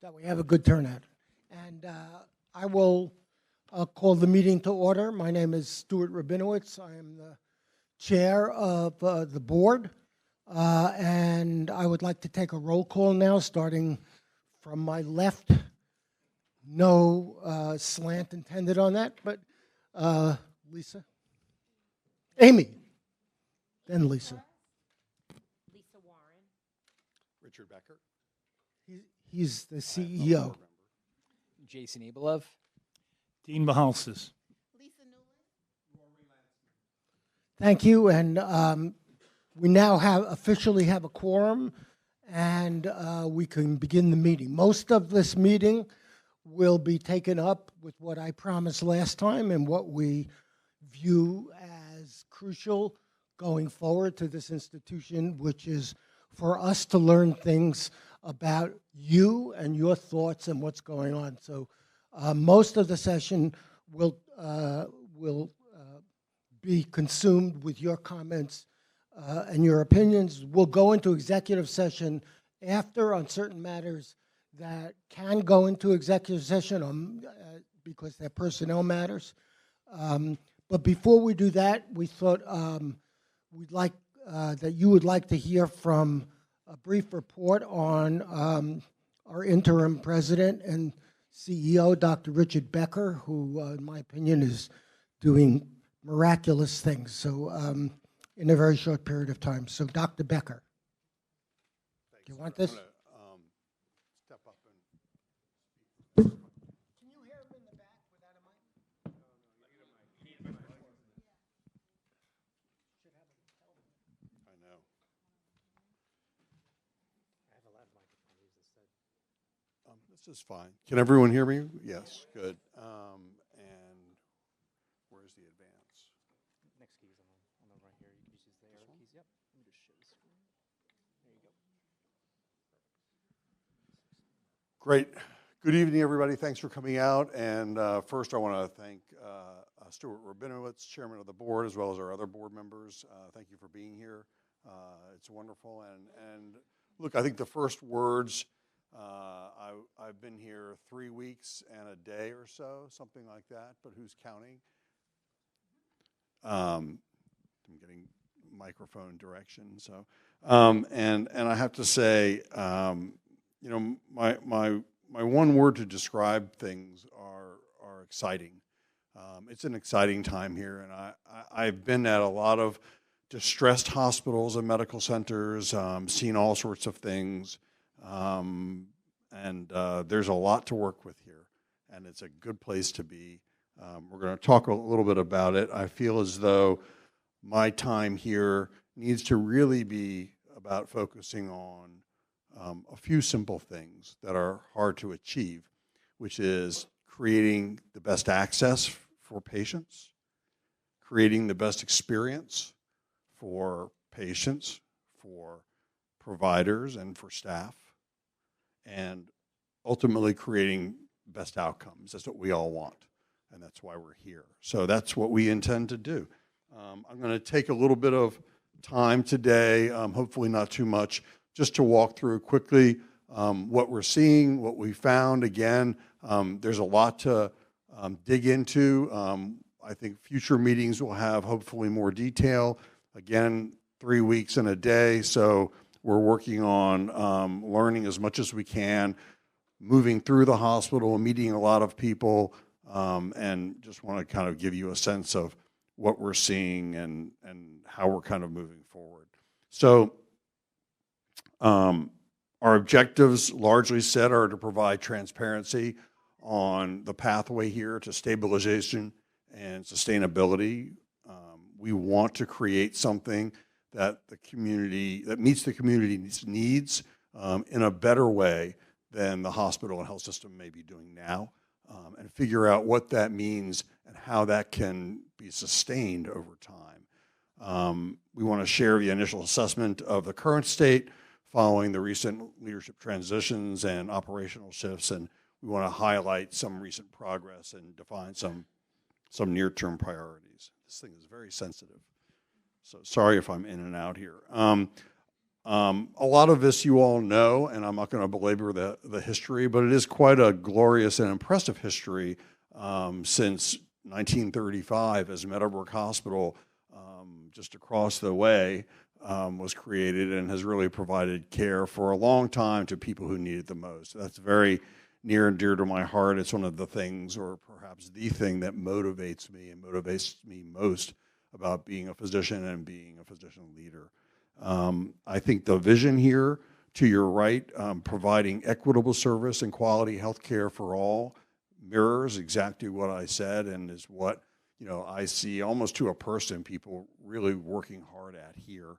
that we have a good turnout. And I will call the meeting to order. My name is Stuart Rabinowitz. I am the chair of the board. And I would like to take a roll call now, starting from my left. No slant intended on that, but Lisa? Amy. Then Lisa. Lisa Warren. Richard Becker. He's the CEO. Jason Abelov. Dean Mahalsis. Lisa Newland. Thank you, and we now officially have a quorum, and we can begin the meeting. Most of this meeting will be taken up with what I promised last time and what we view as crucial going forward to this institution, which is for us to learn things about you and your thoughts and what's going on. So most of the session will be consumed with your comments and your opinions. We'll go into executive session after on certain matters that can go into executive session because they're personnel matters. But before we do that, we thought we'd like that you would like to hear from a brief report on our interim president and CEO, Dr. Richard Becker, who, in my opinion, is doing miraculous things. So in a very short period of time. So Dr. Becker. Thanks, Do you want sir. this? I'm gonna, step up and. Can you hear him in the back without a mic? I know. I have a loud microphone. Use instead. This is fine. Can everyone hear me? Yes, good. And where's the advance? Next key is on the right here. You can just use the arrow keys. Yep. Let me just show the screen. There you go. Great. Good evening, everybody. Thanks for coming out. And first, I want to thank Stuart Rabinowitz, chairman of the board, as well as our other board members. Thank you for being here. It's wonderful. And look, I think the first words, I've been here 3 weeks and a day or so, something like that, but who's counting? I'm getting microphone direction. So, and I have to say, you know, my one word to describe things are exciting. It's an exciting time here, and I've been at a lot of distressed hospitals and medical centers, seen all sorts of things, and there's a lot to work with here, and it's a good place to be. We're going to talk a little bit about it. I feel as though my time here needs to really be about focusing on a few simple things that are hard to achieve, which is creating the best access for patients, creating the best experience for patients, for providers, and for staff, and ultimately creating best outcomes. That's what we all want, and that's why we're here. So that's what we intend to do. I'm going to take a little bit of time today, hopefully not too much, just to walk through quickly what we're seeing, what we found. Again, there's a lot to dig into. I think future meetings will have hopefully more detail. Again, 3 weeks and a day, so we're working on learning as much as we can, moving through the hospital, meeting a lot of people, and just want to kind of give you a sense of what we're seeing and how we're kind of moving forward. So our objectives, largely said, are to provide transparency on the pathway here to stabilization and sustainability. We want to create something that meets the community's needs in a better way than the hospital and health system may be doing now, and figure out what that means and how that can be sustained over time. We want to share the initial assessment of the current state following the recent leadership transitions and operational shifts, and we want to highlight some recent progress and define some near-term priorities. This thing is very sensitive, so sorry if I'm in and out here. A lot of this you all know, and I'm not going to belabor the history, but it is quite a glorious and impressive history since 1935, as Meadowbrook Hospital, just across the way, was created and has really provided care for a long time to people who need it the most. That's very near and dear to my heart. It's one of the things, or perhaps the thing, that motivates me and motivates me most about being a physician and being a physician leader. I think the vision here, to your right, providing equitable service and quality health care for all, mirrors exactly what I said, and is what, you know, I see almost to a person people really working hard at here.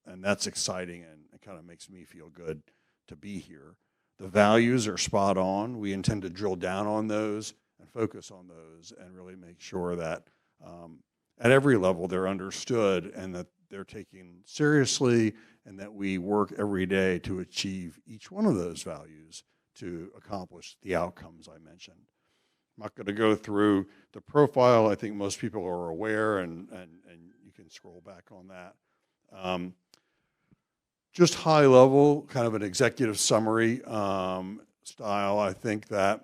And that's exciting, and it kind of makes me feel good to be here. The values are spot on. We intend to drill down on those and focus on those and really make sure that at every level they're understood and that they're taken seriously, and that we work every day to achieve each one of those values to accomplish the outcomes I mentioned. I'm not going to go through the profile. I think most people are aware, and you can scroll back on that. Just high level, kind of an executive summary style. I think that,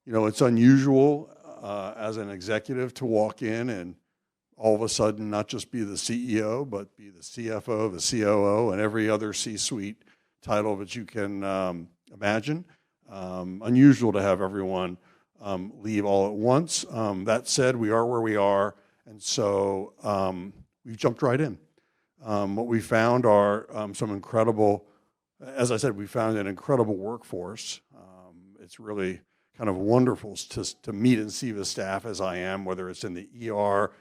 you know, it's unusual as an executive to walk in and all of a sudden not just be the CEO, but be the CFO, the COO, and every other C-suite title that you can imagine. Unusual to have everyone leave all at once. That said, we are where we are, and so we've jumped right in. What we found are some incredible, as I said, we found an incredible workforce. It's really kind of wonderful to meet and see the staff as I am, whether it's in the ER,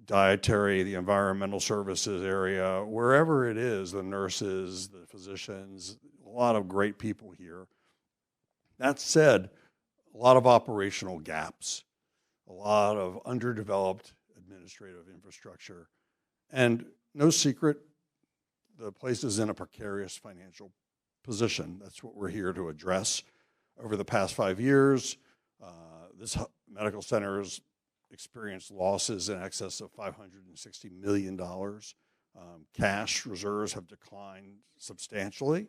dietary, the environmental services area, wherever it is, the nurses, the physicians, a lot of great people here. That said, a lot of operational gaps, a lot of underdeveloped administrative infrastructure, and no secret, the place is in a precarious financial position. That's what we're here to address. Over the past 5 years, this medical center has experienced losses in excess of $560 million. Cash reserves have declined substantially.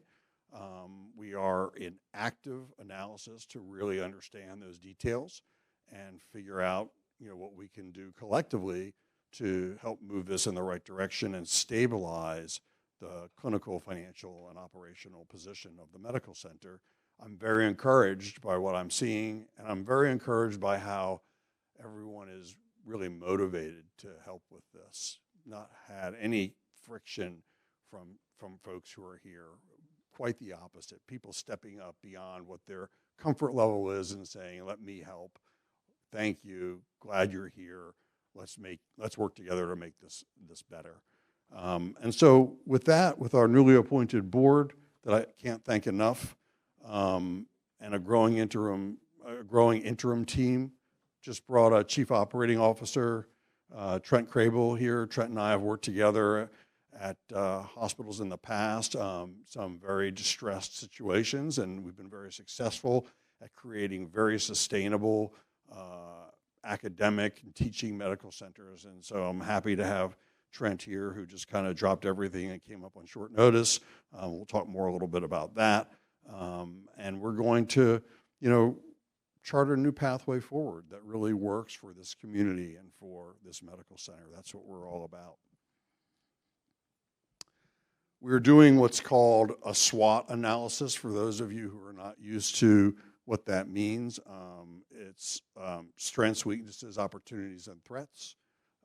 We are in active analysis to really understand those details and figure out, you know, what we can do collectively to help move this in the right direction and stabilize the clinical, financial, and operational position of the medical center. I'm very encouraged by what I'm seeing, and I'm very encouraged by how everyone is really motivated to help with this. Not had any friction from folks who are here. Quite the opposite. People stepping up beyond what their comfort level is and saying, let me help. Thank you. Glad you're here. Let's work together to make this better. And so with that, with our newly appointed board that I can't thank enough, and a growing interim team, just brought a chief operating officer, Trent Crable here. Trent and I have worked together at hospitals in the past, some very distressed situations, and we've been very successful at creating very sustainable academic and teaching medical centers. And so I'm happy to have Trent here, who just kind of dropped everything and came up on short notice. We'll talk more a little bit about that. And we're going to, you know, chart a new pathway forward that really works for this community and for this medical center. That's what we're all about. We're doing what's called a SWOT analysis for those of you who are not used to what that means. It's strengths, weaknesses, opportunities, and threats.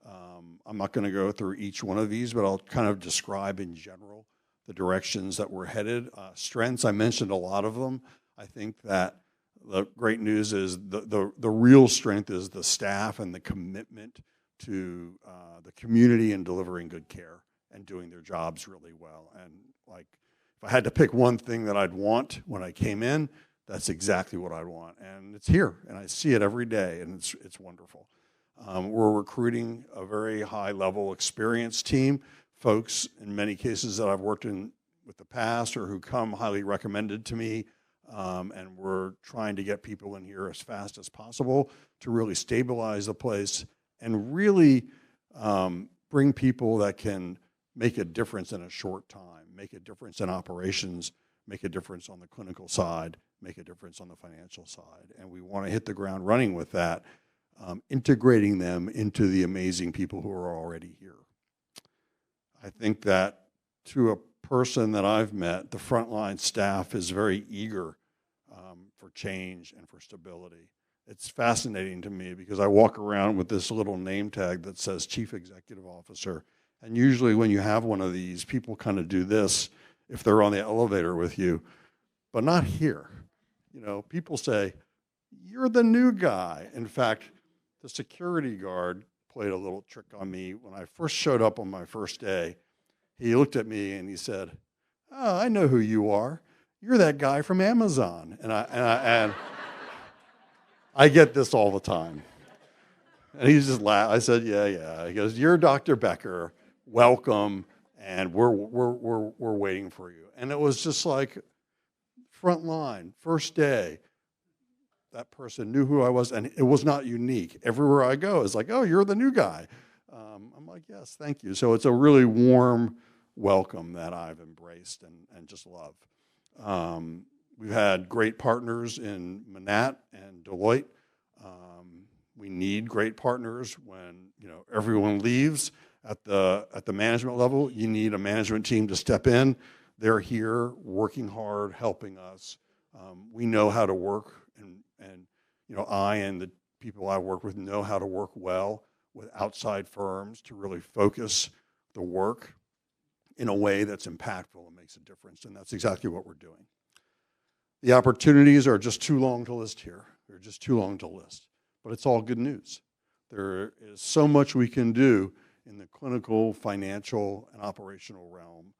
I'm not going to go through each one of these, but I'll kind of describe in general the directions that we're headed. Strengths, I mentioned a lot of them. I think that the great news is the real strength is the staff and the commitment to the community and delivering good care and doing their jobs really well. And like, if I had to pick one thing that I'd want when I came in, that's exactly what I'd want. And it's here, and I see it every day, and it's wonderful. We're recruiting a very high-level experienced team, folks in many cases that I've worked in with the past or who come highly recommended to me, and we're trying to get people in here as fast as possible to really stabilize the place and really bring people that can make a difference in a short time, make a difference in operations, make a difference on the clinical side, make a difference on the financial side. And we want to hit the ground running with that, integrating them into the amazing people who are already here. I think that to a person that I've met, the frontline staff is very eager for change and for stability. It's fascinating to me because I walk around with this little name tag that says Chief Executive Officer. And usually when you have one of these, people kind of do this if they're on the elevator with you, but not here. You know, people say, you're the new guy. In fact, the security guard played a little trick on me. When I first showed up on my first day, he looked at me and he said, oh, I know who you are. You're that guy from Amazon. And I get this all the time. And he just laughed. I said, yeah. He goes, you're Dr. Becker. Welcome. And we're waiting for you. And it was just like front line, first day. That person knew who I was, and it was not unique. Everywhere I go, it's like, oh, you're the new guy. I'm like, yes, thank you. So it's a really warm welcome that I've embraced and just love. We've had great partners in Manat and Deloitte. We need great partners when everyone leaves at the management level. You need a management team to step in. They're here working hard, helping us. We know how to work, and I and the people I work with know how to work well with outside firms to really focus the work in a way that's impactful and makes a difference, and that's exactly what we're doing. The opportunities are just too long to list here. They're just too long to list, but it's all good news. There is so much we can do in the clinical, financial, and operational realm,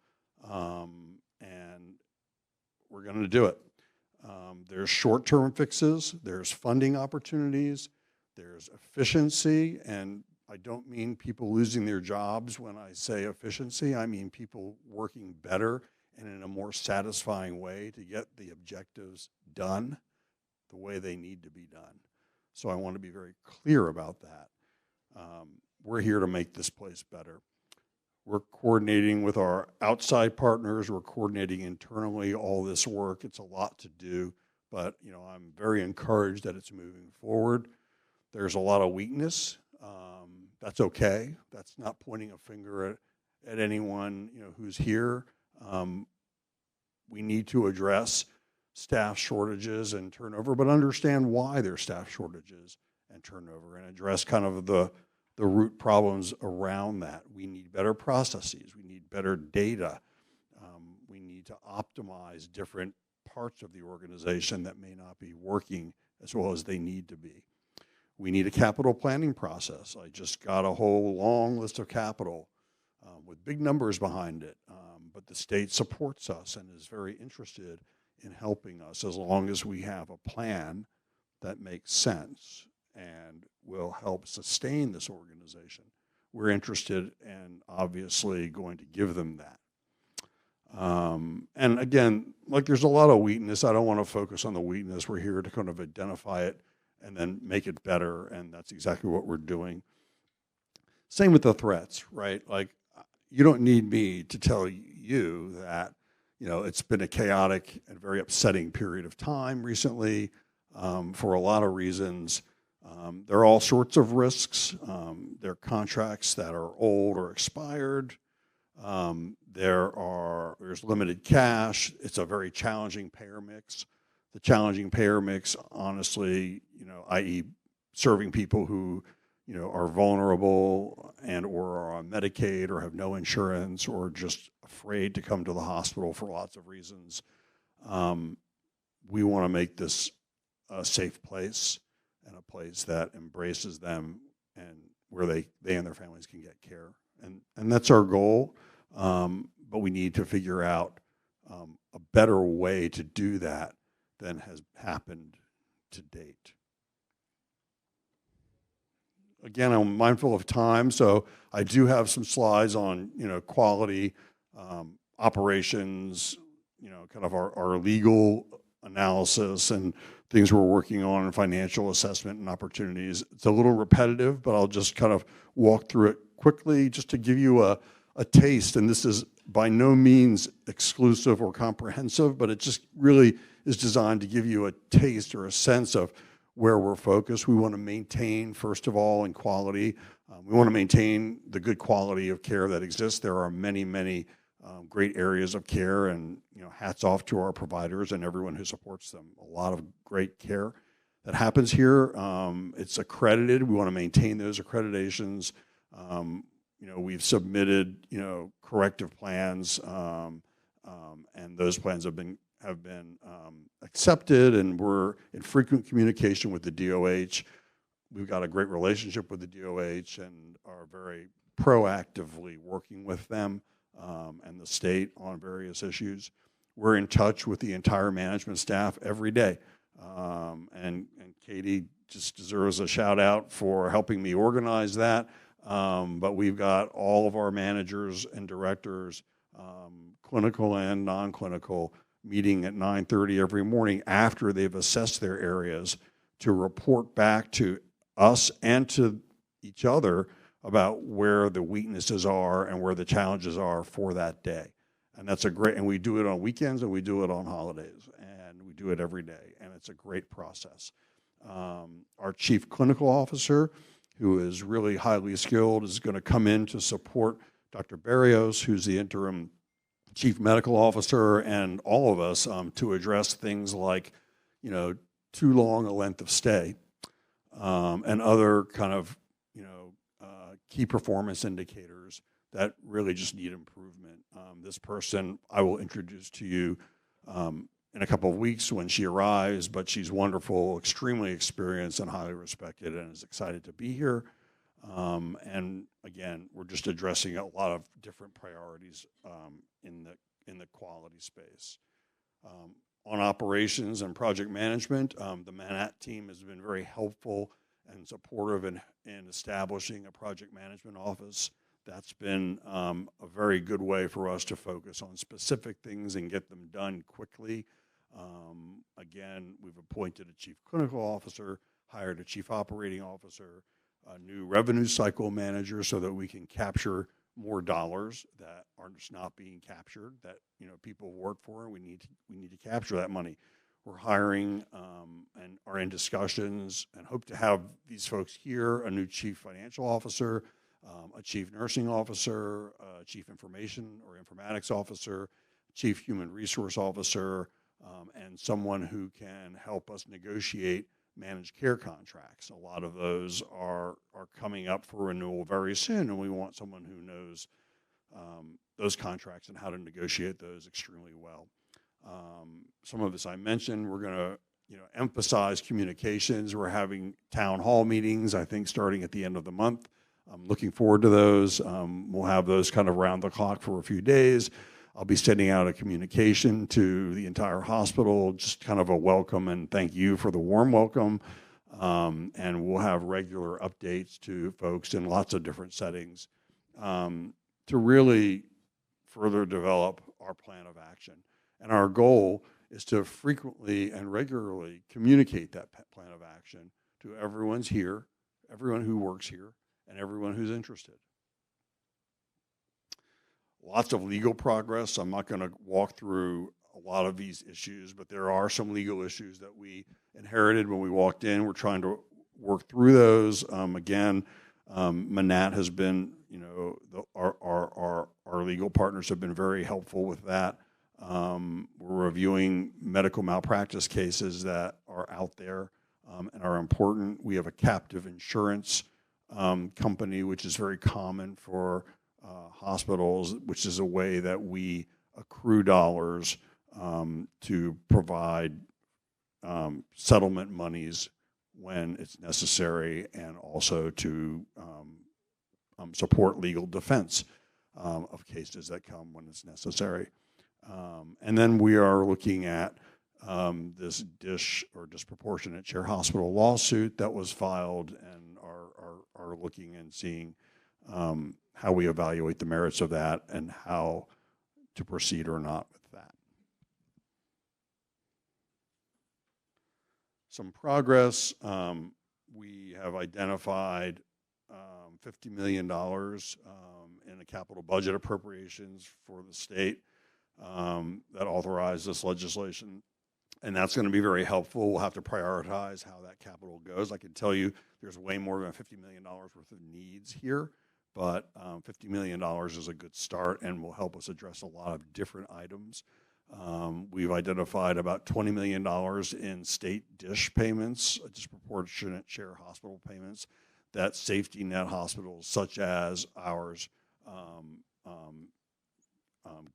and we're going to do it. There's short-term fixes, there's funding opportunities, there's efficiency, and I don't mean people losing their jobs when I say efficiency. I mean people working better and in a more satisfying way to get the objectives done the way they need to be done. So I want to be very clear about that. We're here to make this place better. We're coordinating with our outside partners. We're coordinating internally all this work. It's a lot to do, but I'm very encouraged that it's moving forward. There's a lot of weakness. That's okay. That's not pointing a finger at anyone who's here. We need to address staff shortages and turnover, but understand why there's staff shortages and turnover, and address kind of the root problems around that. We need better processes. We need better data. We need to optimize different parts of the organization that may not be working as well as they need to be. We need a capital planning process. I just got a whole long list of capital with big numbers behind it, but the state supports us and is very interested in helping us as long as we have a plan that makes sense and will help sustain this organization. We're interested and obviously going to give them that. And again, like there's a lot of weakness. I don't want to focus on the weakness. We're here to kind of identify it and then make it better, and that's exactly what we're doing. Same with the threats, right? Like, you don't need me to tell you that, it's been a chaotic and very upsetting period of time recently for a lot of reasons. There are all sorts of risks. There are contracts that are old or expired. There's limited cash. It's a very challenging payer mix. The challenging payer mix, honestly, i.e. serving people who, are vulnerable and or are on Medicaid or have no insurance or just afraid to come to the hospital for lots of reasons. We want to make this a safe place and a place that embraces them and where they and their families can get care. And that's our goal, but we need to figure out a better way to do that than has happened to date. Again, I'm mindful of time, so I do have some slides on quality, operations, kind of our legal analysis and things we're working on in financial assessment and opportunities. It's a little repetitive, but I'll just kind of walk through it quickly just to give you a a taste, and this is by no means exclusive or comprehensive, but it just really is designed to give you a taste or a sense of where we're focused. We want to maintain, first of all, in quality. We want to maintain the good quality of care that exists. There are many, many great areas of care, and hats off to our providers and everyone who supports them. A lot of great care that happens here. It's accredited. We want to maintain those accreditations. We've submitted, corrective plans, and those plans have been accepted, and we're in frequent communication with the DOH. We've got a great relationship with the DOH and are very proactively working with them and the state on various issues. We're in touch with the entire management staff every day, and Katie just deserves a shout out for helping me organize that. But we've got all of our managers and directors, clinical and non-clinical, meeting at 9:30 every morning after they've assessed their areas to report back to us and to each other about where the weaknesses are and where the challenges are for that day. And that's and we do it on weekends and we do it on holidays, and we do it every day, and it's a great process. Our chief clinical officer, who is really highly skilled, is going to come in to support Dr. Barrios, who's the interim chief medical officer, and all of us to address things like, too long a length of stay and other kind of, key performance indicators that really just need improvement. This person I will introduce to you in a couple of weeks when she arrives, but she's wonderful, extremely experienced and highly respected, and is excited to be here. And again, we're just addressing a lot of different priorities in the quality space. On operations and project management, the Manat team has been very helpful and supportive in establishing a project management office. That's been a very good way for us to focus on specific things and get them done quickly. Again, we've appointed a chief clinical officer, hired a chief operating officer, a new revenue cycle manager, so that we can capture more dollars that are just not being captured, that people work for. We need to capture that money. We're hiring and are in discussions and hope to have these folks here: a new chief financial officer, a chief nursing officer, a chief information or informatics officer, chief human resource officer, and someone who can help us negotiate managed care contracts. A lot of those are coming up for renewal very soon, and we want someone who knows those contracts and how to negotiate those extremely well. Some of this I mentioned. We're going to emphasize communications. We're having town hall meetings, I think, starting at the end of the month. I'm looking forward to those. We'll have those kind of round the clock for a few days. I'll be sending out a communication to the entire hospital, just kind of a welcome and thank you for the warm welcome. And we'll have regular updates to folks in lots of different settings to really further develop our plan of action. And our goal is to frequently and regularly communicate that plan of action to everyone who works here, and everyone who's interested. Lots of legal progress. I'm not going to walk through a lot of these issues, but there are some legal issues that we inherited when we walked in. We're trying to work through those. Again, Manat has been, our legal partners have been very helpful with that. We're reviewing medical malpractice cases that are out there and are important. We have a captive insurance company, which is very common for hospitals, which is a way that we accrue dollars to provide settlement monies when it's necessary, and also to support legal defense of cases that come when it's necessary. And then we are looking at this DISH, or disproportionate share hospital lawsuit, that was filed, and are looking and seeing how we evaluate the merits of that and how to proceed or not with that. Some progress. We have identified $50 million in the capital budget appropriations for the state that authorize this legislation. And that's going to be very helpful. We'll have to prioritize how that capital goes. I can tell you there's way more than $50 million worth of needs here, but $50 million is a good start and will help us address a lot of different items. We've identified about $20 million in state DSH payments, disproportionate share hospital payments, that safety net hospitals such as ours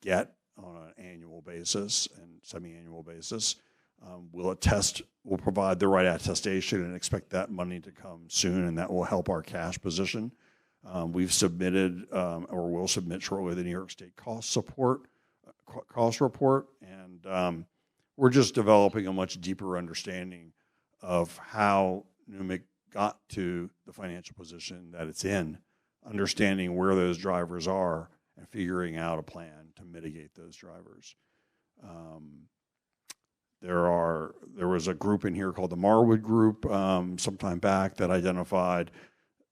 get on an annual basis and semi-annual basis. We'll provide the right attestation and expect that money to come soon, and that will help our cash position. We've submitted or will submit shortly the New York State cost report, and we're just developing a much deeper understanding of how NUMIC got to the financial position that it's in, understanding where those drivers are and figuring out a plan to mitigate those drivers. There was a group in here called the Marwood Group sometime back that identified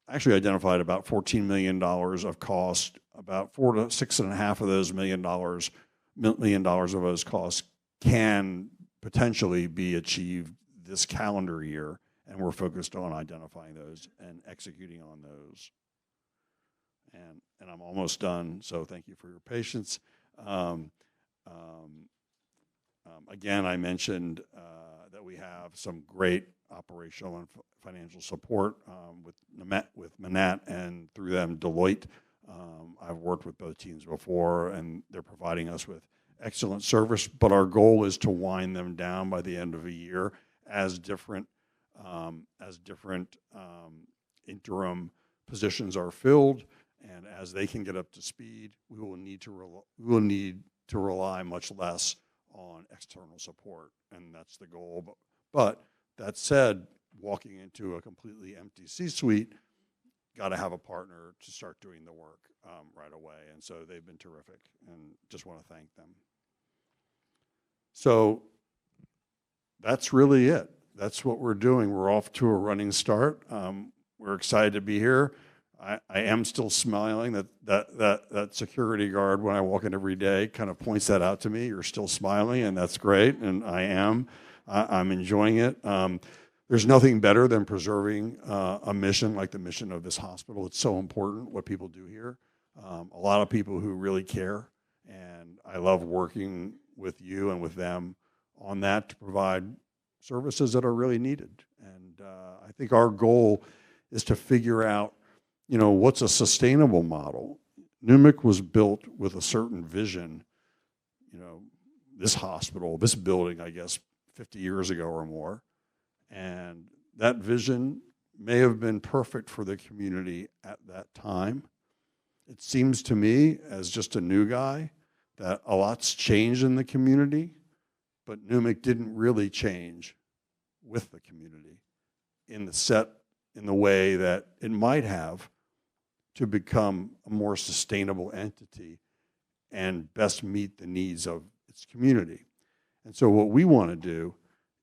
about $14 million of cost. About $4 to $6.5 of those million dollars of those costs can potentially be achieved this calendar year, and we're focused on identifying those and executing on those. And I'm almost done, so thank you for your patience. Again, I mentioned that we have some great operational and financial support with Manat and through them Deloitte. I've worked with both teams before, and they're providing us with excellent service. But our goal is to wind them down by the end of a year as different interim positions are filled, and as they can get up to speed, we will need to rely much less on external support, and that's the goal. But that said, walking into a completely empty C-suite, got to have a partner to start doing the work right away, and so they've been terrific, and just want to thank them. So that's really it. That's what we're doing. We're off to a running start. We're excited to be here. I am still smiling. That security guard, when I walk in every day, kind of points that out to me. You're still smiling, and that's great, and I am. I'm enjoying it. There's nothing better than preserving a mission like the mission of this hospital. It's so important what people do here. A lot of people who really care, and I love working with you and with them on that to provide services that are really needed. And I think our goal is to figure out, what's a sustainable model. NUMIC was built with a certain vision, this hospital, this building, I guess, 50 years ago or more. And that vision may have been perfect for the community at that time. It seems to me, as just a new guy, that a lot's changed in the community, but NUMIC didn't really change with the community in the way that it might have to become a more sustainable entity and best meet the needs of its community. And so what we want to do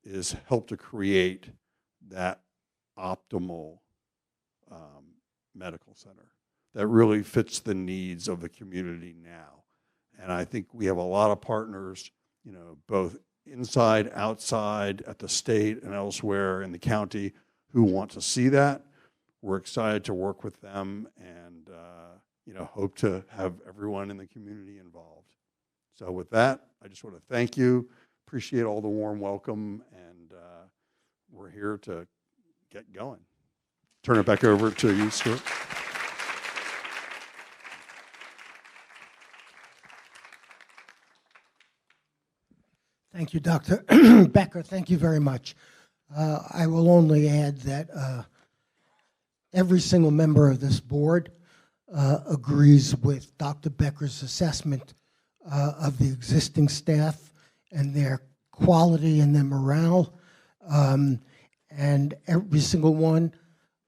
is help to create that optimal medical center that really fits the needs of the community now. And I think we have a lot of partners, both inside, outside, at the state and elsewhere in the county who want to see that. We're excited to work with them and, hope to have everyone in the community involved. So with that, I just want to thank you, appreciate all the warm welcome, and we're here to get going. Turn it back over to you, Stuart. Thank you, Dr. Becker. Thank you very much. I will only add that every single member of this board agrees with Dr. Becker's assessment of the existing staff and their quality and their morale. And every single one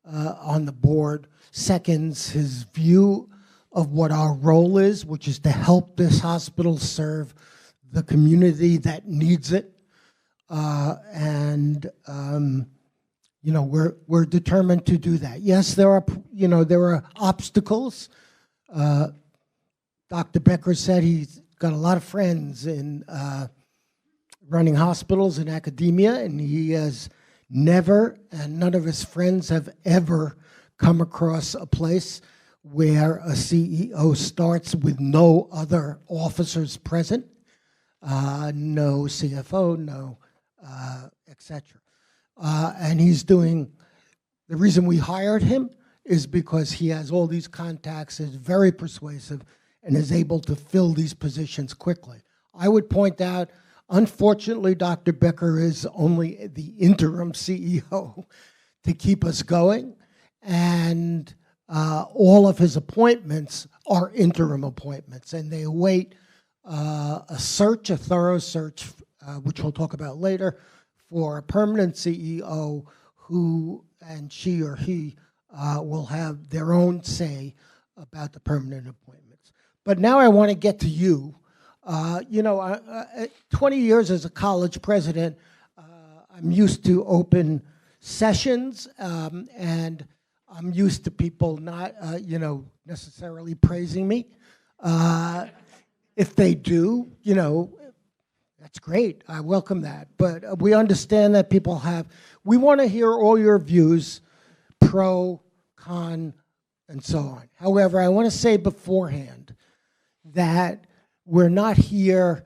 on the board seconds his view of what our role is, which is to help this hospital serve the community that needs it. We're determined to do that. Yes, there are obstacles. Dr. Becker said he's got a lot of friends in running hospitals and academia, and he has never, and none of his friends have ever come across a place where a CEO starts with no other officers present, no CFO, no etc. And he's doing, the reason we hired him is because he has all these contacts, is very persuasive, and is able to fill these positions quickly. I would point out, unfortunately, Dr. Becker is only the interim CEO to keep us going, and all of his appointments are interim appointments, and they await a thorough search, which we'll talk about later, for a permanent CEO who, and she or he, will have their own say about the permanent appointments. But now I want to get to you. 20 years as a college president, I'm used to open sessions, and I'm used to people not, necessarily praising me. If they do, that's great. I welcome that. But we understand that we want to hear all your views, pro, con, and so on. However, I want to say beforehand that we're not here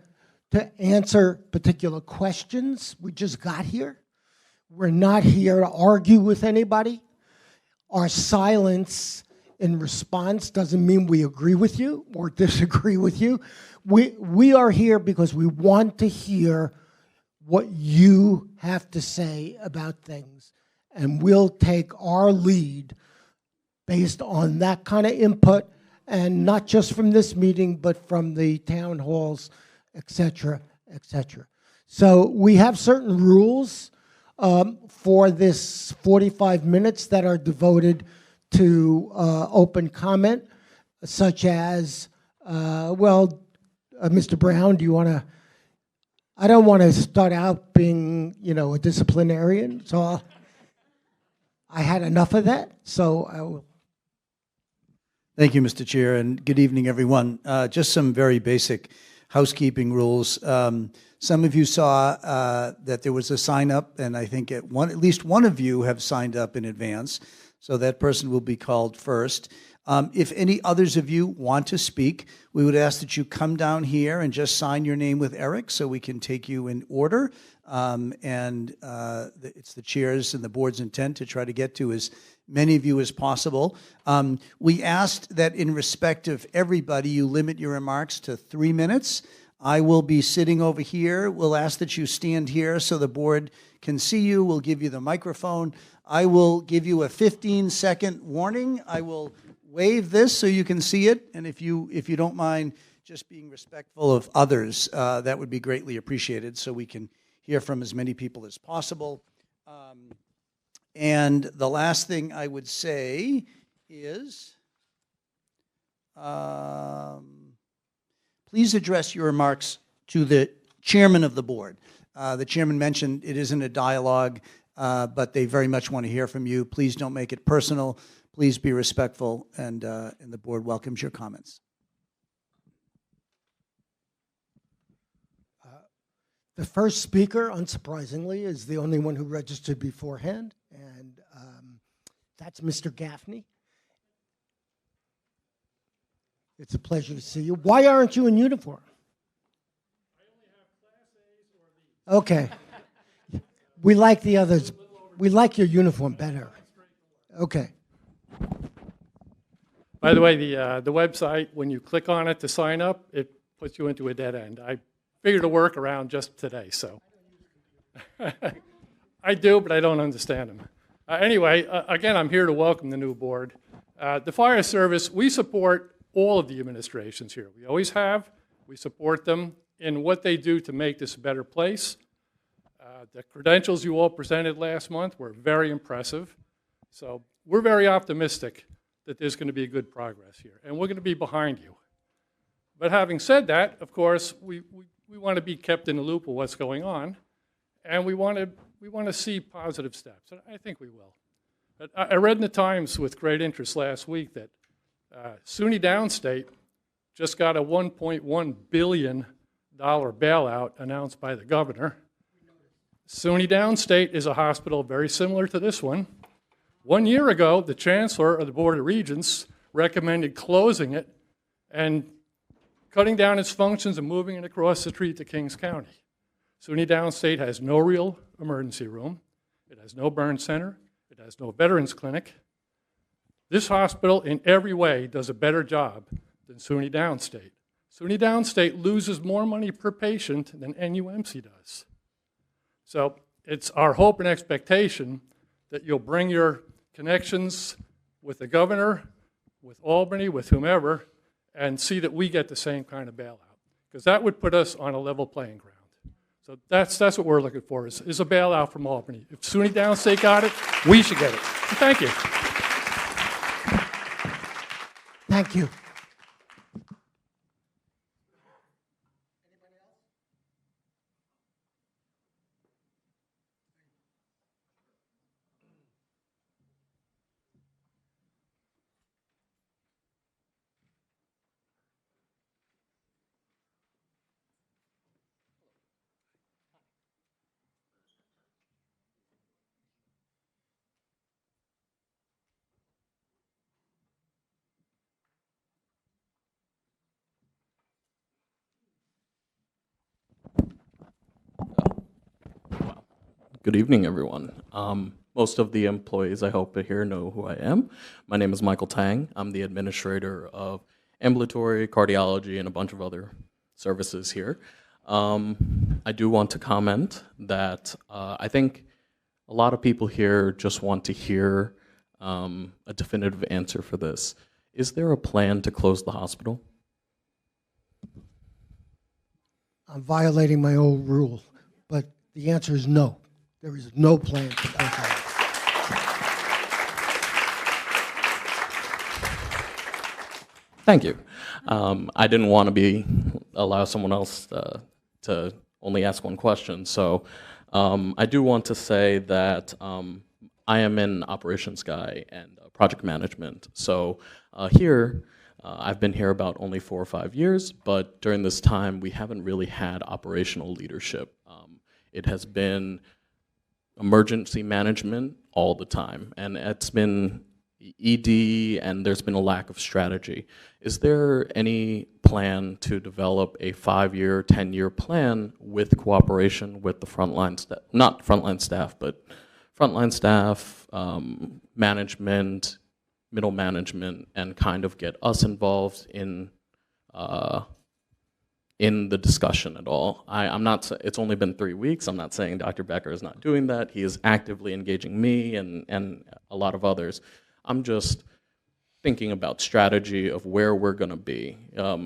to answer particular questions. We just got here. We're not here to argue with anybody. Our silence in response doesn't mean we agree with you or disagree with you. We are here because we want to hear what you have to say about things, and we'll take our lead based on that kind of input, and not just from this meeting, but from the town halls, et cetera, et cetera. So we have certain rules for this 45 minutes that are devoted to open comment, such as, Mr. Brown, do you want to, I don't want to start out being, a disciplinarian, so I had enough of that, so I will. Thank you, Mr. Chair, and good evening, everyone. Just some very basic housekeeping rules. Some of you saw that there was a sign up, and I think at least one of you have signed up in advance, so that person will be called first. If any others of you want to speak, we would ask that you come down here and just sign your name with Eric so we can take you in order. It's the chair's and the board's intent to try to get to as many of you as possible. We asked that in respect of everybody, you limit your remarks to 3 minutes. I will be sitting over here. We'll ask that you stand here so the board can see you. We'll give you the microphone. I will give you a 15-second warning. I will wave this so you can see it, and if you don't mind just being respectful of others, that would be greatly appreciated so we can hear from as many people as possible. And the last thing I would say is, please address your remarks to the chairman of the board. The chairman mentioned it isn't a dialogue, but they very much want to hear from you. Please don't make it personal. Please be respectful, and the board welcomes your comments. The first speaker, unsurprisingly, is the only one who registered beforehand, and that's Mr. Gaffney. It's a pleasure to see you. Why aren't you in uniform? I only have Class A's or B's. Okay. We like the others. We like your uniform better. Okay. By the way, the website, when you click on it to sign up, it puts you into a dead end. I figured a workaround just today, so. I do, but I don't understand them. Anyway, again, I'm here to welcome the new board. The fire service, we support all of the administrations here. We always have. We support them in what they do to make this a better place. The credentials you all presented last month were very impressive. So we're very optimistic that there's going to be good progress here, and we're going to be behind you. But having said that, of course, we want to be kept in the loop of what's going on, and we want to see positive steps, and I think we will. But I read in the Times with great interest last week that SUNY Downstate just got a $1.1 billion bailout announced by the governor. SUNY Downstate is a hospital very similar to this one. 1 year ago, the chancellor of the Board of Regents recommended closing it and cutting down its functions and moving it across the street to Kings County. SUNY Downstate has no real emergency room. It has no burn center. It has no veterans clinic. This hospital, in every way, does a better job than SUNY Downstate. SUNY Downstate loses more money per patient than NUMC does. So it's our hope and expectation that you'll bring your connections with the governor, with Albany, with whomever, and see that we get the same kind of bailout, because that would put us on a level playing ground. So that's what we're looking for, is a bailout from Albany. If SUNY Downstate got it, we should get it. Thank you. Thank you. Good evening, everyone. Most of the employees I hope here know who I am. My name is Michael Tang. I'm the administrator of ambulatory, cardiology, and a bunch of other services here. I do want to comment that I think a lot of people here just want to hear a definitive answer for this. Is there a plan to close the hospital? I'm violating my own rule, but the answer is no. There is no plan to close it. Thank you. I didn't want to allow someone else to only ask one question. So I do want to say that I am an operations guy and project management. So I've been here about only 4 or 5 years, but during this time, we haven't really had operational leadership. It has been emergency management all the time, and it's been ED, and there's been a lack of strategy. Is there any plan to develop a 5-year, 10-year plan with cooperation with the frontline staff, not frontline staff, but frontline staff, management, middle management, and kind of get us involved in the discussion at all? I'm not. It's only been 3 weeks. I'm not saying Dr. Becker is not doing that. He is actively engaging me and a lot of others. I'm just thinking about strategy of where we're going to be.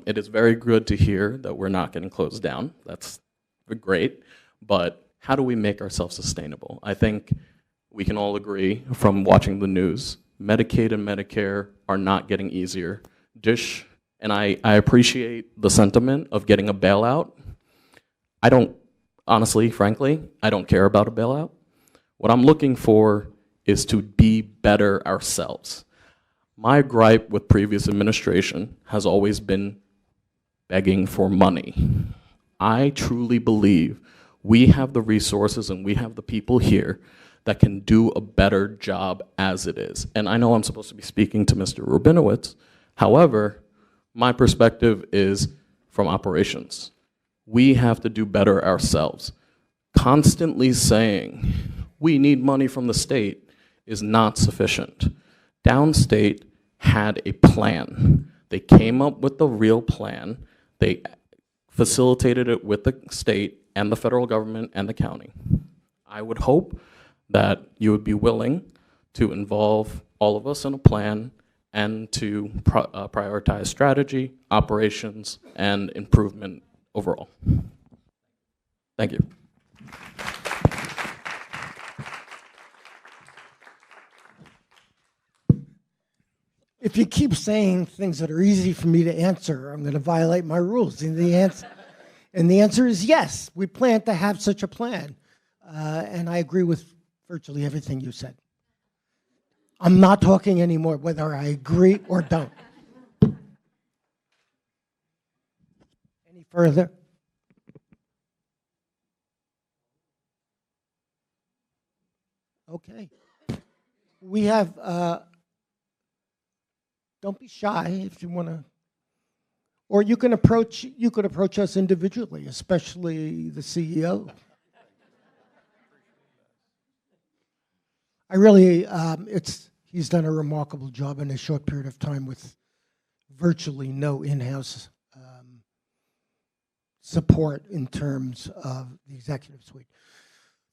It is very good to hear that we're not getting closed down. That's great. But how do we make ourselves sustainable? I think we can all agree from watching the news, Medicaid and Medicare are not getting easier. DISH, and I appreciate the sentiment of getting a bailout. I don't, honestly, frankly, I don't care about a bailout. What I'm looking for is to be better ourselves. My gripe with previous administration has always been begging for money. I truly believe we have the resources and we have the people here that can do a better job as it is. And I know I'm supposed to be speaking to Mr. Rubinowitz. However, my perspective is from operations. We have to do better ourselves. Constantly saying we need money from the state is not sufficient. Downstate had a plan. They came up with the real plan. They facilitated it with the state and the federal government and the county. I would hope that you would be willing to involve all of us in a plan and to prioritize strategy, operations, and improvement overall. Thank you. If you keep saying things that are easy for me to answer, I'm going to violate my rules. And the answer is yes. We plan to have such a plan. And I agree with virtually everything you said. I'm not talking anymore whether I agree or don't. further? Okay. We have, don't be shy if you want to, or you can approach, us individually, especially the CEO. I really, he's done a remarkable job in a short period of time with virtually no in-house support in terms of the executive suite.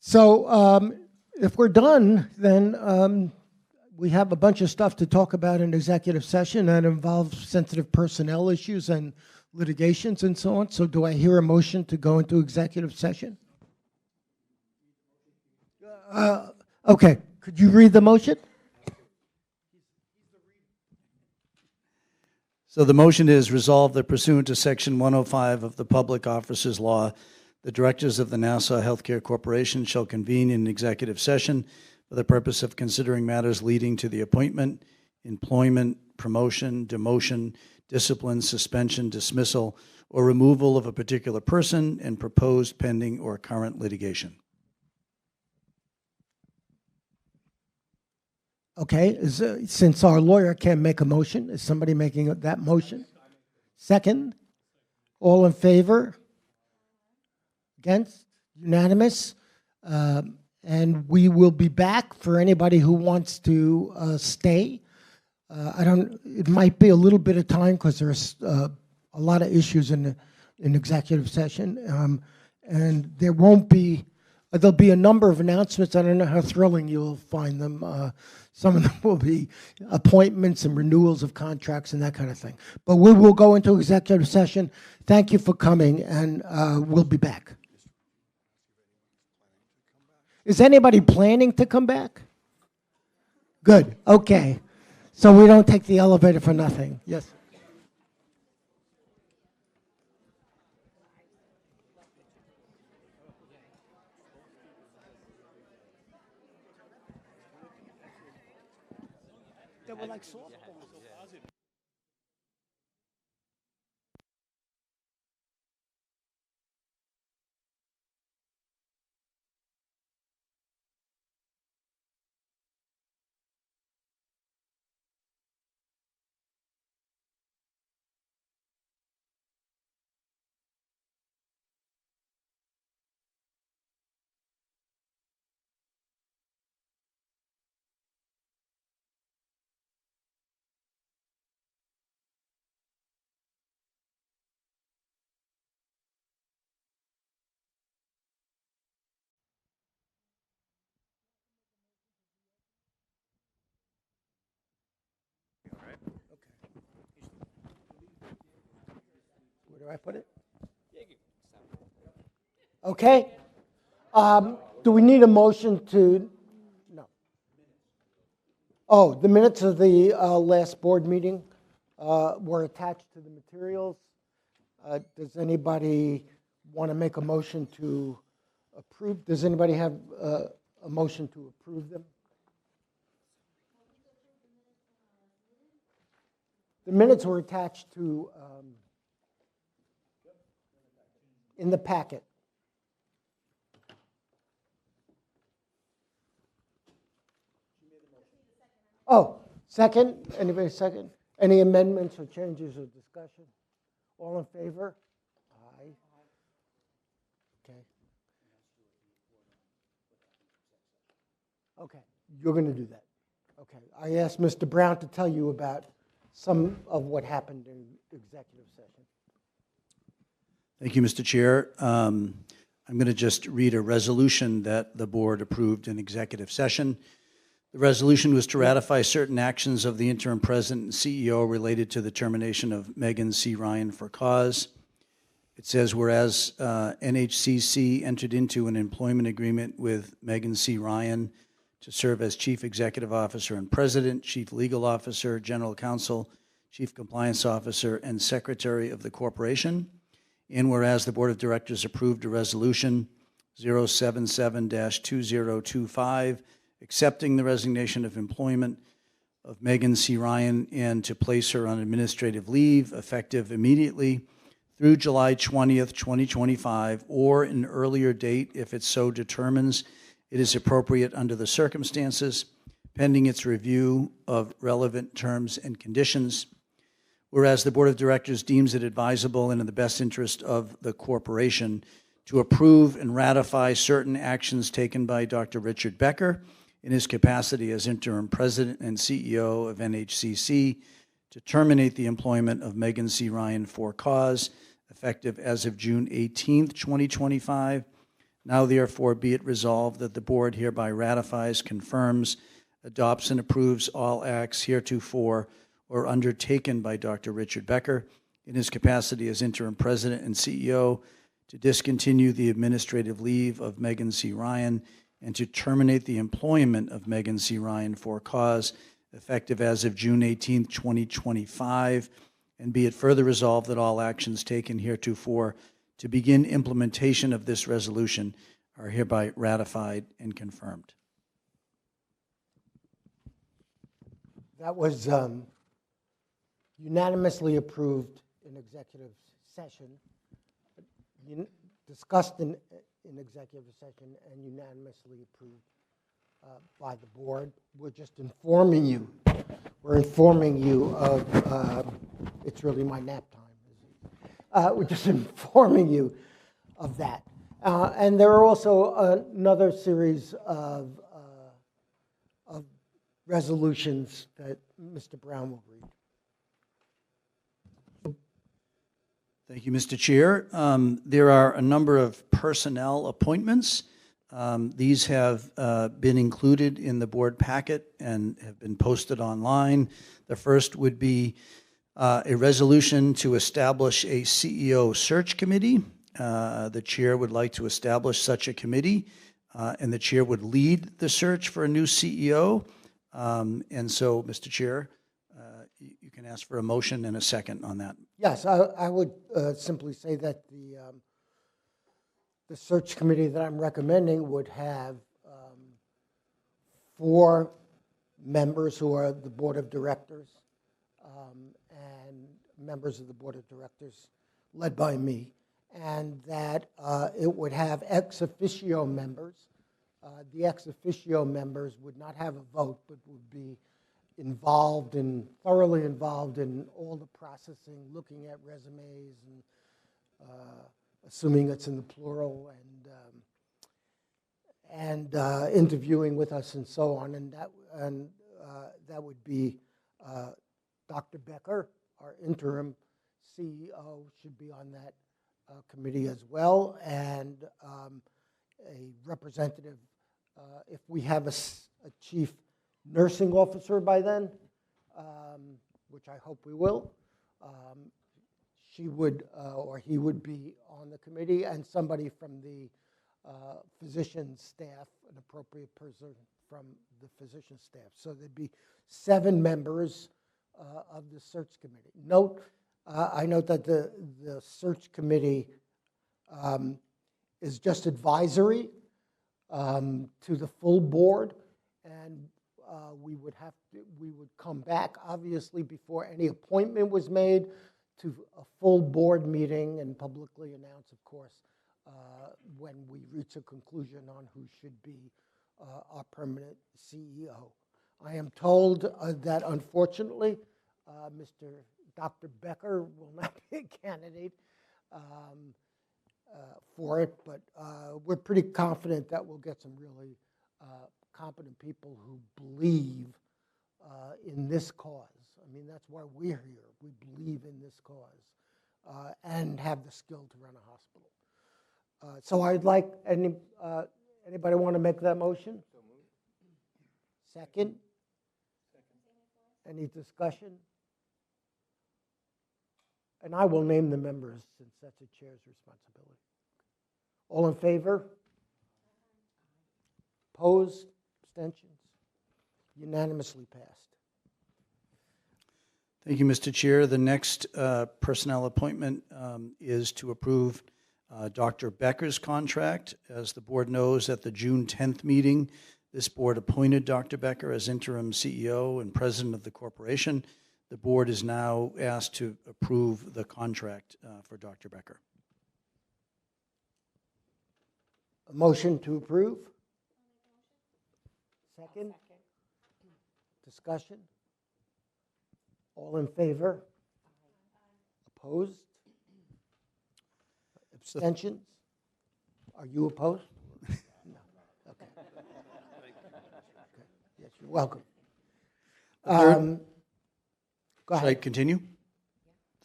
So if we're done, then we have a bunch of stuff to talk about in executive session that involves sensitive personnel issues and litigations and so on. So do I hear a motion to go into executive session? Okay, could you read the motion? So the motion is resolved that pursuant to Section 105 of the Public Officers Law, the directors of the Nassau Healthcare Corporation shall convene in executive session for the purpose of considering matters leading to the appointment, employment, promotion, demotion, discipline, suspension, dismissal, or removal of a particular person and proposed pending or current litigation. Okay, since our lawyer can't make a motion, is somebody making that motion? Second? All in favor? Against? Unanimous? And we will be back for anybody who wants to stay. It might be a little bit of time because there's a lot of issues in executive session. And there'll be a number of announcements. I don't know how thrilling you'll find them. Some of them will be appointments and renewals of contracts and that kind of thing. But we will go into executive session. Thank you for coming, and we'll be back. Is anybody planning to come back? Good, okay. So we don't take the elevator for nothing. Yes? They were like softballs. Where do I put it? Okay. Do we need a motion to? No. Oh, the minutes of the last board meeting were attached to the materials. Does anybody want to make a motion to approve? Does anybody have a motion to approve them? The minutes were attached to in the packet. Oh, second? Anybody second? Any amendments or changes or discussion? All in favor? Aye. Okay. Okay, you're going to do that. Okay, I asked Mr. Brown to tell you about some of what happened in executive session. Thank you, Mr. Chair. I'm going to just read a resolution that the board approved in executive session. The resolution was to ratify certain actions of the interim president and CEO related to the termination of Megan C. Ryan for cause. It says, whereas NHCC entered into an employment agreement with Megan C. Ryan to serve as Chief Executive Officer and President, Chief Legal Officer, General Counsel, Chief Compliance Officer, and Secretary of the Corporation. And whereas the Board of Directors approved a resolution 077-2025 accepting the resignation of employment of Megan C. Ryan and to place her on administrative leave effective immediately through July 20th, 2025, or an earlier date if it so determines it is appropriate under the circumstances, pending its review of relevant terms and conditions. Whereas the Board of Directors deems it advisable and in the best interest of the corporation to approve and ratify certain actions taken by Dr. Richard Becker in his capacity as interim president and CEO of NHCC to terminate the employment of Megan C. Ryan for cause, effective as of June 18th, 2025. Now therefore be it resolved that the board hereby ratifies, confirms, adopts, and approves all acts heretofore or undertaken by Dr. Richard Becker in his capacity as interim president and CEO to discontinue the administrative leave of Megan C. Ryan and to terminate the employment of Megan C. Ryan for cause, effective as of June 18, 2025, and be it further resolved that all actions taken heretofore to begin implementation of this resolution are hereby ratified and confirmed. That was unanimously approved in executive session, discussed in executive session, and unanimously approved by the board. We're just informing you. We're informing you of, it's really my nap time. We're just informing you of that. And there are also another series of resolutions that Mr. Brown will read. Thank you, Mr. Chair. There are a number of personnel appointments. These have been included in the board packet and have been posted online. The first would be a resolution to establish a CEO search committee. The chair would like to establish such a committee, and the chair would lead the search for a new CEO. And so, Mr. Chair, you can ask for a motion and a second on that. Yes, I would simply say that the search committee that I'm recommending would have 4 members who are the board of directors and members of the board of directors led by me, and that it would have ex officio members. The ex officio members would not have a vote, but would be thoroughly involved in all the processing, looking at resumes, and assuming it's in the plural, and interviewing with us and so on. And that would be Dr. Becker, our interim CEO, should be on that committee as well, and a representative. If we have a chief nursing officer by then, which I hope we will, she would or he would be on the committee, and somebody from the physician staff, an appropriate person from the physician staff. So there'd be 7 members of the search committee. I note that the search committee is just advisory to the full board, and we would come back, obviously, before any appointment was made, to a full board meeting and publicly announce, of course, when we reach a conclusion on who should be our permanent CEO. I am told that, unfortunately, Dr. Becker will not be a candidate for it, but we're pretty confident that we'll get some really competent people who believe in this cause. I mean, that's why we're here. We believe in this cause and have the skill to run a hospital. So I'd like, anybody want to make that motion? Second? Any discussion? And I will name the members since that's a chair's responsibility. All in favor? Opposed? Abstentions? Unanimously passed. Thank you, Mr. Chair. The next personnel appointment is to approve Dr. Becker's contract. As the board knows, at the June 10th meeting, this board appointed Dr. Becker as interim CEO and president of the corporation. the board is now asked to approve the contract for Dr. Becker. A motion to approve? Second? Discussion? All in favor? Opposed? Abstentions? Are you opposed? No. Okay. Okay. Yes, you're welcome. third- Go Should I ahead. continue?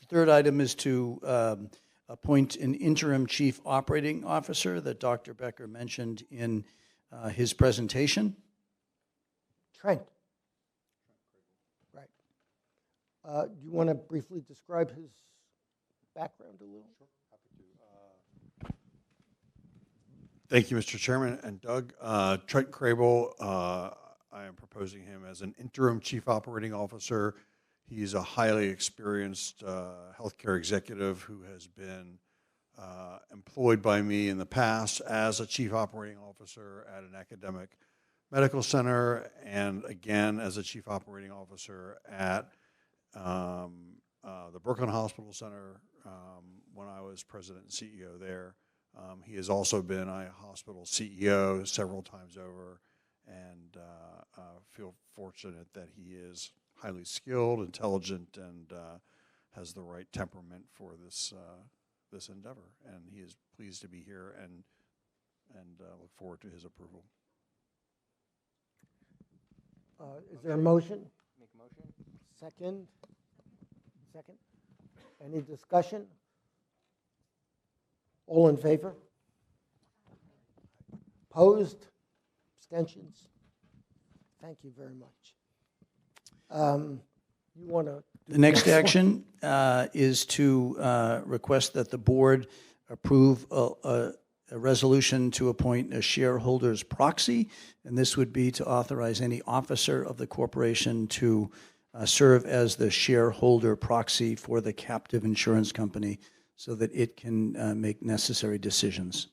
The third item is to appoint an interim chief operating officer that Dr. Becker mentioned in his presentation. Trent. Right. Do you want to briefly describe his background a little? Sure. Thank you, Mr. Chairman and Doug. Trent Crable, I am proposing him as an interim chief operating officer. He's a highly experienced healthcare executive who has been employed by me in the past as a chief operating officer at an academic medical center, and again as a chief operating officer at the Brooklyn Hospital Center when I was president and CEO there. He has also been a hospital CEO several times over, and feel fortunate that he is highly skilled, intelligent, and has the right temperament for this this endeavor. And he is pleased to be here, and look forward to his approval. Is there a motion? Make a motion? Second? Second? Any discussion? All in favor? Opposed? Abstentions? Thank you very much. You want to? The next action is to request that the board approve a resolution to appoint a shareholder's proxy, and this would be to authorize any officer of the corporation to serve as the shareholder proxy for the captive insurance company so that it can make necessary decisions.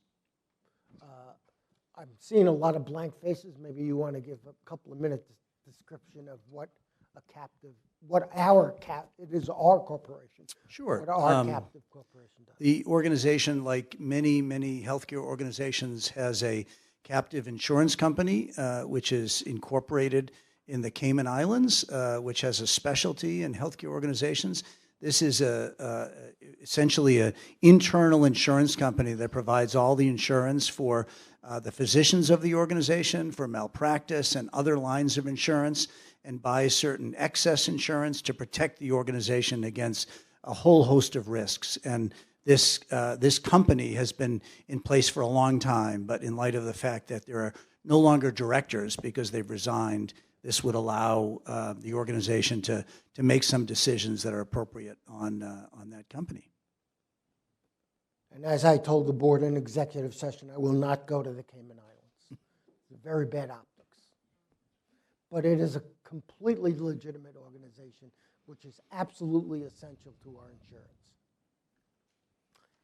I'm seeing a lot of blank faces. Maybe you want to give a couple of minutes description of what a captive, it is our corporation. Sure. What our captive corporation does. The organization, like many, many healthcare organizations, has a captive insurance company, which is incorporated in the Cayman Islands, which has a specialty in healthcare organizations. This is essentially an internal insurance company that provides all the insurance for the physicians of the organization, for malpractice and other lines of insurance, and buys certain excess insurance to protect the organization against a whole host of risks. And this company has been in place for a long time, but in light of the fact that there are no longer directors because they've resigned, this would allow the organization to make some decisions that are appropriate on that company. And as I told the board in executive session, I will not go to the Cayman Islands. Very bad optics. But it is a completely legitimate organization, which is absolutely essential to our insurance.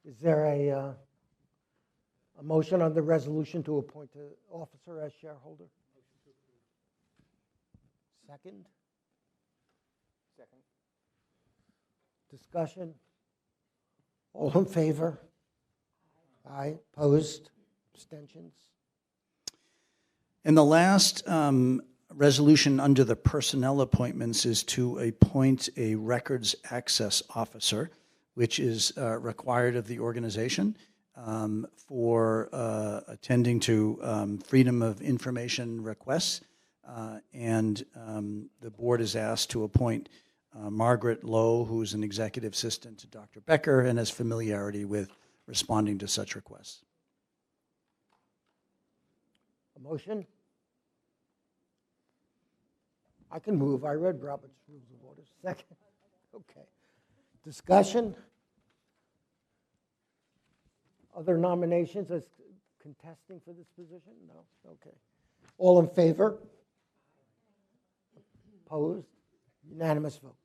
Is there a motion on the resolution to appoint an officer as shareholder? Second? Second. Discussion? All in favor? Aye. Opposed? Abstentions? And the last resolution under the personnel appointments is to appoint a records access officer, which is required of the organization for attending to freedom of information requests. And the board is asked to appoint Margaret Lowe, who's an executive assistant to Dr. Becker and has familiarity with responding to such requests. A motion? I can move. I read Robert's Rules of Order. Second? Okay. Discussion? Other nominations as contesting for this position? No? Okay. All in favor? Opposed? Unanimous vote.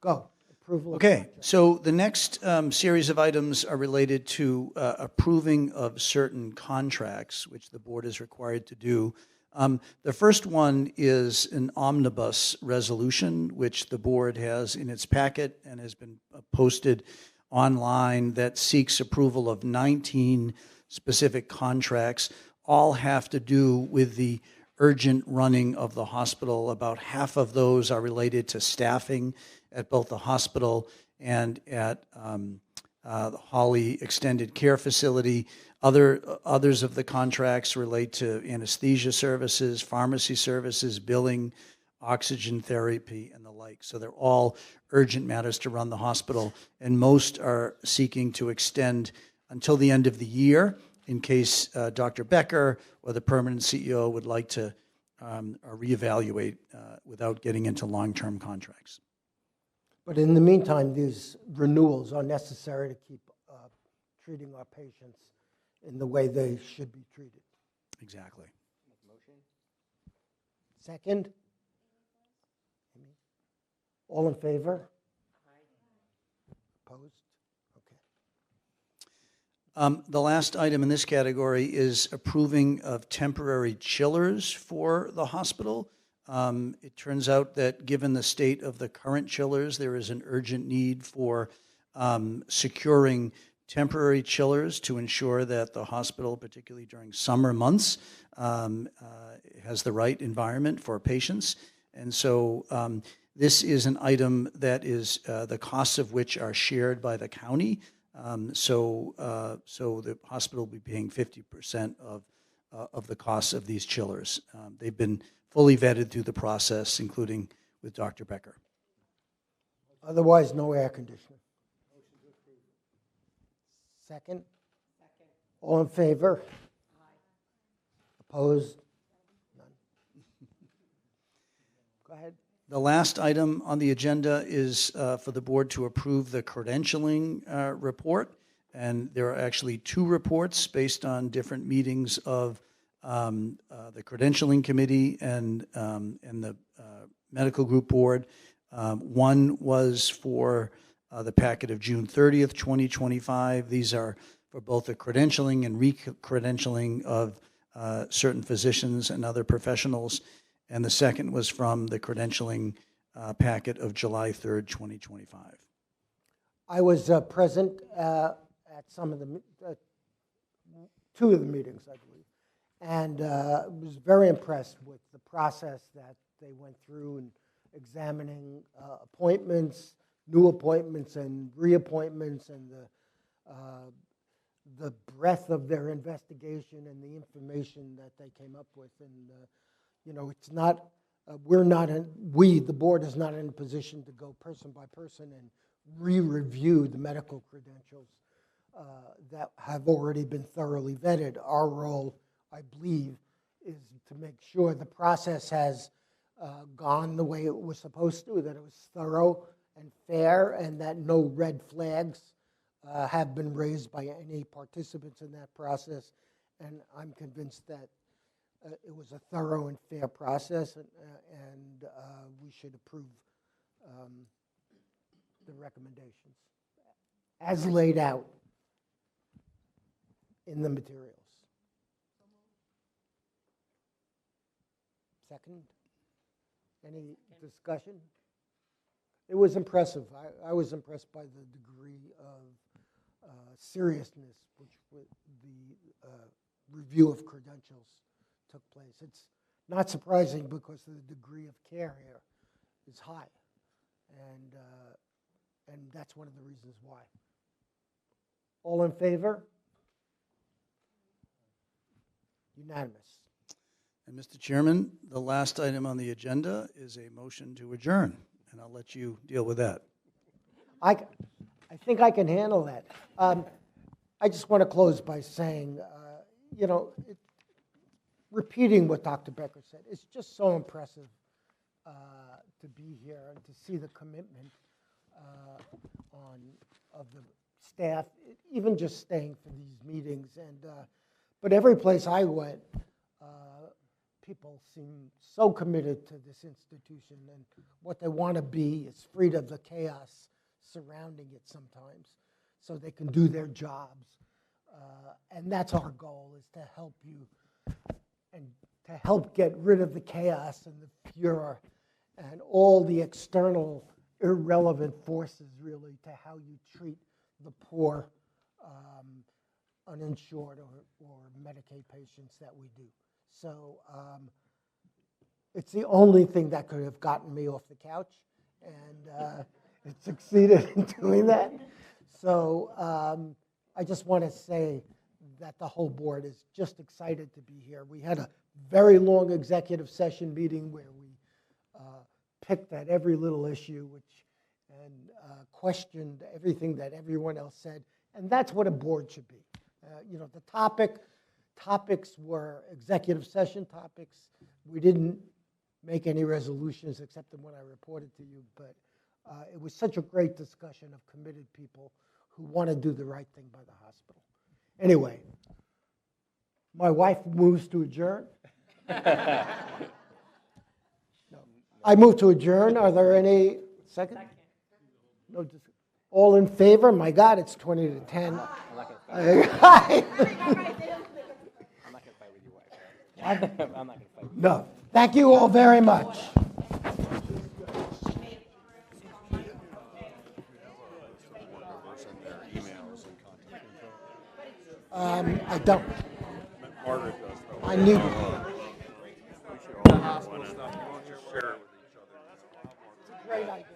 Go. Approval of Okay, contract. so the next series of items are related to approving of certain contracts, which the board is required to do The first one is an omnibus resolution, which the board has in its packet and has been posted online, that seeks approval of 19 specific contracts. All have to do with the urgent running of the hospital. About half of those are related to staffing at both the hospital and at the Hawley Extended Care Facility. Others of the contracts relate to anesthesia services, pharmacy services, billing, oxygen therapy, and the like. So they're all urgent matters to run the hospital, and most are seeking to extend until the end of the year in case Dr. Becker or the permanent CEO would like to reevaluate without getting into long-term contracts. But in the meantime, these renewals are necessary to keep treating our patients in the way they should be treated. Exactly. Second? All in favor? Opposed? Okay. The last item in this category is approving of temporary chillers for the hospital. It turns out that given the state of the current chillers, there is an urgent need for securing temporary chillers to ensure that the hospital, particularly during summer months, has the right environment for patients. And so this is an item that is the costs of which are shared by the county. So the hospital will be paying 50% of the costs of these chillers. They've been fully vetted through the process, including with Dr. Becker. Otherwise, no air conditioning. Second? Second. All in favor? Aye. Opposed? None. Go ahead. The last item on the agenda is for the board to approve the credentialing report. And there are actually two reports based on different meetings of the credentialing committee and the medical group board. One was for the packet of June 30th, 2025. These are for both the credentialing and re-credentialing of certain physicians and other professionals. And the second was from the credentialing packet of July 3rd, 2025. I was present at some of the, two of the meetings, I believe, and was very impressed with the process that they went through in examining appointments, new appointments and reappointments, and the breadth of their investigation and the information that they came up with. And you know, it's not, the board is not in a position to go person by person and re-review the medical credentials that have already been thoroughly vetted. Our role, I believe, is to make sure the process has gone the way it was supposed to, that it was thorough and fair, and that no red flags have been raised by any participants in that process. And I'm convinced that it was a thorough and fair process, and we should approve the recommendations as laid out in the materials. Second? Any discussion? It was impressive. I was impressed by the degree of seriousness which the review of credentials took place. It's not surprising because the degree of care here is high, and that's one of the reasons why. All in favor? Unanimous. And Mr. Chairman, the last item on the agenda is a motion to adjourn, and I'll let you deal with that. I think I can handle that. I just want to close by saying, you know, repeating what Dr. Becker said, it's just so impressive to be here and to see the commitment of the staff, even just staying for these meetings. And but every place I went, people seem so committed to this institution, and what they want to be is freed of the chaos surrounding it sometimes, so they can do their jobs. And that's our goal, is to help you and to help get rid of the chaos and the furor and all the external irrelevant forces really to how you treat the poor uninsured or Medicaid patients that we do. So it's the only thing that could have gotten me off the couch, and it succeeded in doing that. So I just want to say that the whole board is just excited to be here. We had a very long executive session meeting where we picked at every little issue and questioned everything that everyone else said, and that's what a board should be. You know, the topics were executive session topics. We didn't make any resolutions except the one I reported to you, but it was such a great discussion of committed people who want to do the right thing by the hospital. Anyway, my wife moves to adjourn. No. I move to adjourn. Are there any seconds? No. All in favor? My God, it's 20 to 10. I'm not gonna fight with your wife. I'm not gonna fight with you. No. Thank you all very much. I don't. Margaret does, though. I need. We should all want to share it with each other. Great idea.